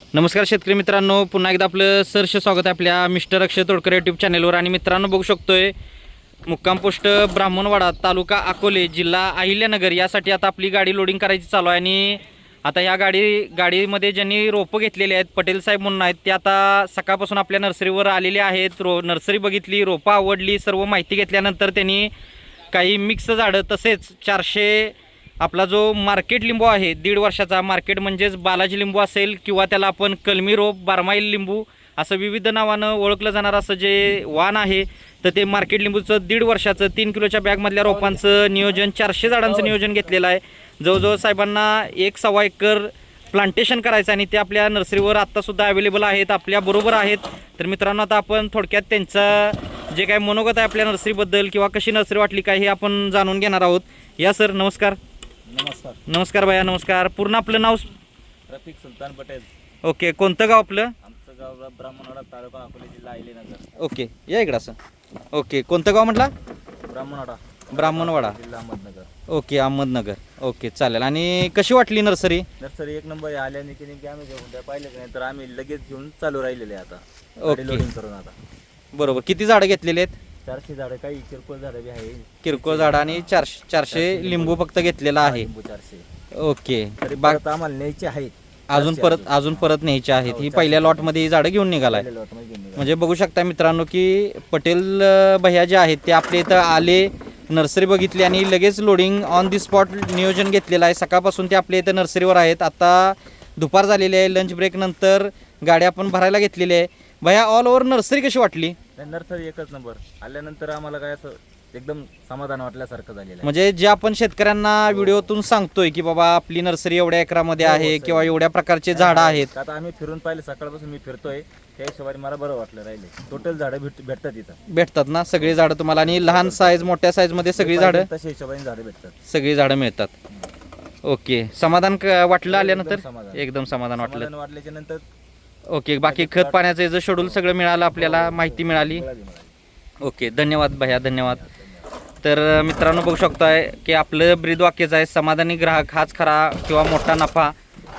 नमस्कार शेतकरी मित्रांनो, पुन्हा एकदा आपलं सहर्ष स्वागत आहे आपल्या मिस्टर अक्षय तोडकर यूट्यूब चॅनलवर। आणि मित्रांनो बघू शकतोय मुक्काम पोस्ट ब्राह्मणवाडा, तालुका अकोले, जिल्हा अहिल्यानगर यासाठी आता आपली गाडी लोडिंग करायची चालू आहे। आणि आता ह्या गाडीमध्ये ज्यांनी रोपं घेतलेली आहेत पटेल साहेब म्हणून आहेत, ते आता सकाळपासून आपल्या नर्सरीवर आलेले आहेत। नर्सरी बघितली, रोपं आवडली, सर्व माहिती घेतल्यानंतर त्यांनी काही मिक्स झाडं तसेच 400 आपला जो मार्केट लिंबू आहे 1.5 वर्षाचा, मार्केट म्हणजेच बालाजी लिंबू असेल किंवा त्याला आपण कलमी रोप, बारमाही लिंबू असं विविध नावानं ओळखलं जाणार असं जे वाण आहे, तर ते मार्केट लिंबूचं 1.5 वर्षाचं 3 किलोच्या बॅगमधल्या रोपांचं नियोजन 400 झाडांचं नियोजन घेतलेलं आहे। जवळजवळ साहेबांना 1.25 एकर प्लांटेशन करायचं आणि ते आपल्या नर्सरीवर आत्तासुद्धा अवेलेबल आहेत, आपल्याबरोबर आहेत। तर मित्रांनो आता आपण थोडक्यात त्यांचं जे काय मनोगत आहे आपल्या नर्सरीबद्दल किंवा कशी नर्सरी वाटली काय हे आपण जाणून घेणार आहोत। या सर, नमस्कार। नमस्कार। नमस्कार भैया, नमस्कार। पूर्ण आपलं नाव? रफिक सुलतान पटेल। ओके, कोणतं गाव आपलं? आमचं गाव ब्राह्मणवाडा, तालुका अकोले, जिल्हा अहिल्यानगर। ओके, या इकडं असं। ओके, कोणतं गाव म्हटला? ब्राह्मणवाडा। ब्राह्मणवाडा, जिल्हा अहमदनगर। ओके, अहमदनगर। ओके, चालेल। आणि कशी वाटली नर्सरी? नर्सरी एक नंबर आल्याने की नाही, आम्ही घेऊन त्या पाहिलं नाही तर आम्ही लगेच घेऊन चालू राहिलेले आता ओके, लोडिंग करून। आता बरोबर, किती झाडं घेतलेली आहेत? 400 झाडं, काही किरकोळ झाडं बी आहे, किरकोळ झाडं आणि 400 लिंबू फक्त घेतलेला आहे। लिंबू 400। ओके, तरी परत आम्हाला न्यायचे आहेत, अजून परत न्यायचे आहेत। ही पहिल्या लॉटमध्ये ही झाडं घेऊन निघालाय। म्हणजे बघू शकता मित्रांनो की पटेल भैया जे आहेत ते आपल्या इथं आले, नर्सरी बघितली आणि लगेच लोडिंग ऑन दी स्पॉट नियोजन घेतलेलं आहे। सकाळपासून ते आपल्या इथं नर्सरीवर आहेत। आता दुपार झालेली आहे, लंच ब्रेक नंतर गाडी आपण भरायला घेतलेली आहे। भैया, ऑल ओव्हर नर्सरी कशी वाटली? नर्सरी एकच नंबर आल्यानंतर आम्हाला काय असं एकदम समाधान वाटल्यासारखं झालेलं आहे। म्हणजे जे आपण शेतकऱ्यांना व्हिडिओतून सांगतोय की बाबा आपली नर्सरी एवढ्या एकरामध्ये आहे किंवा एवढ्या प्रकारचे झाडं आहेत, आता आम्ही फिरून पाहिले, सकाळपासून मी फिरतोय, त्या हिशोबाने मला बरं वाटलं। राहिले टोटल झाडं भेटतात इथं, भेटतात ना सगळी झाडं तुम्हाला? आणि लहान साईज, मोठ्या साईज मध्ये सगळी झाडं, तशा हिशोबाने झाडं भेटतात, सगळी झाडं मिळतात। ओके, समाधान वाटलं आल्यानंतर? एकदम समाधान वाटलं। वाटल्याच्या नंतर ओके, बाकी खत पाण्याचं याचं शेड्यूल सगळं मिळालं आपल्याला, माहिती मिळाली। ओके, धन्यवाद भैया, धन्यवाद। तर मित्रांनो बघू शकताय की आपलं ब्रीद वाक्यच आहे, समाधानी ग्राहक हाच खरा किंवा मोठा नफा।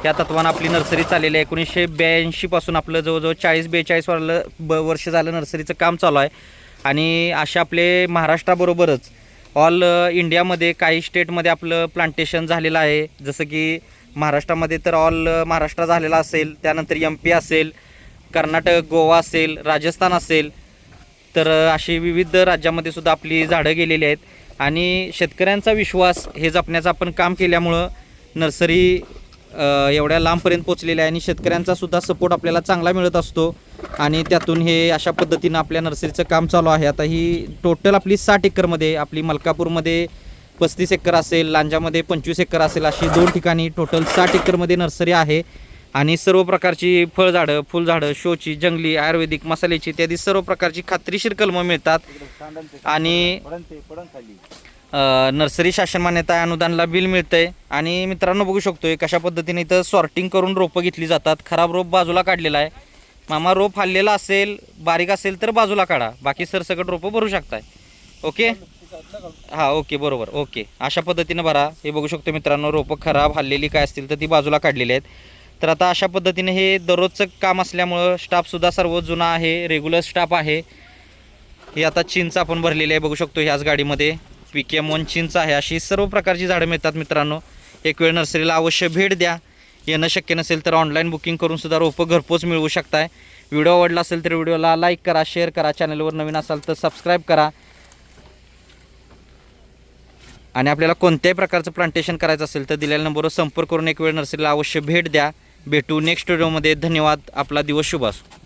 त्या तत्वानं आपली नर्सरी चाललेली आहे। 1982 पासून आपलं जवळजवळ 40-42 वर्ष झालं नर्सरीचं काम चालू आहे। आणि अशा आपले महाराष्ट्राबरोबरच ऑल इंडियामध्ये काही स्टेटमध्ये आपलं प्लांटेशन झालेलं आहे। जसं की महाराष्ट्रामध्ये तर ऑल महाराष्ट्र झालेला असेल, त्यानंतर MP असेल, कर्नाटक, गोवा असेल, राजस्थान असेल, तर अशी विविध राज्यामध्ये सुद्धा आपली झाडं गेलेली आहेत। आणि शेतकऱ्यांचा विश्वास हे जपण्याचं आपण काम केल्यामुळं नर्सरी एवढ्या लांबपर्यंत पोचलेली आहे। आणि शेतकऱ्यांचा सुद्धा सपोर्ट आपल्याला चांगला मिळत असतो आणि त्यातून हे अशा पद्धतीनं आपल्या नर्सरीचं काम चालू आहे। आता ही टोटल आपली 60 एकरमध्ये, आपली मलकापूरमध्ये 35 एकर असेल, लांजामध्ये 25 एकर असेल, अशी 2 ठिकाणी टोटल 60 एकरमध्ये नर्सरी आहे। आणि सर्व प्रकारची फळझाडं, फुलझाडं, शोची, जंगली, आयुर्वेदिक, मसाल्याची इत्यादी सर्व प्रकारची खात्रीशीर कलमं मिळतात। आणि नर्सरी शासन मान्यता अनुदानला बिल मिळतंय। आणि मित्रांनो बघू शकतोय कशा पद्धतीने इथं सॉर्टिंग करून रोपं घेतली जातात। खराब रोप बाजूला काढलेला आहे। मामा, रोप हल्लेला असेल, बारीक असेल तर बाजूला काढा, बाकी सरसकट रोपं भरू शकताय। ओके, हां, ओके, बरोबर, ओके, अशा पद्धतीनं भरा। हे बघू शकतो मित्रांनो, रोपं खराब हल्लेली काय असतील तर ती बाजूला काढलेली आहेत। तर आता अशा पद्धतीने हे दररोजचं काम असल्यामुळं स्टाफसुद्धा सर्व जुना आहे, रेग्युलर स्टाफ आहे। हे आता चिंच आपण भरलेली आहे, बघू शकतो ह्याच गाडीमध्ये PKM1 चिंच आहे। अशी सर्व प्रकारची झाडं मिळतात मित्रांनो। एक वेळ नर्सरीला अवश्य भेट द्या। येणं शक्य नसेल तर ऑनलाईन बुकिंग करून सुद्धा रोपं घरपोच मिळवू शकताय। व्हिडिओ आवडला असेल तर व्हिडिओला लाईक करा, शेअर करा, चॅनलवर नवीन असाल तर सबस्क्राईब करा। आणि आपल्याला कोणत्याही प्रकारचं प्लांटेशन करायचं असेल तर दिलेल्या नंबरवर संपर्क करून एक वेळ नर्सरीला अवश्य भेट द्या। भेटू नेक्स्ट व्हिडिओमध्ये। धन्यवाद, आपला दिवस शुभ असो।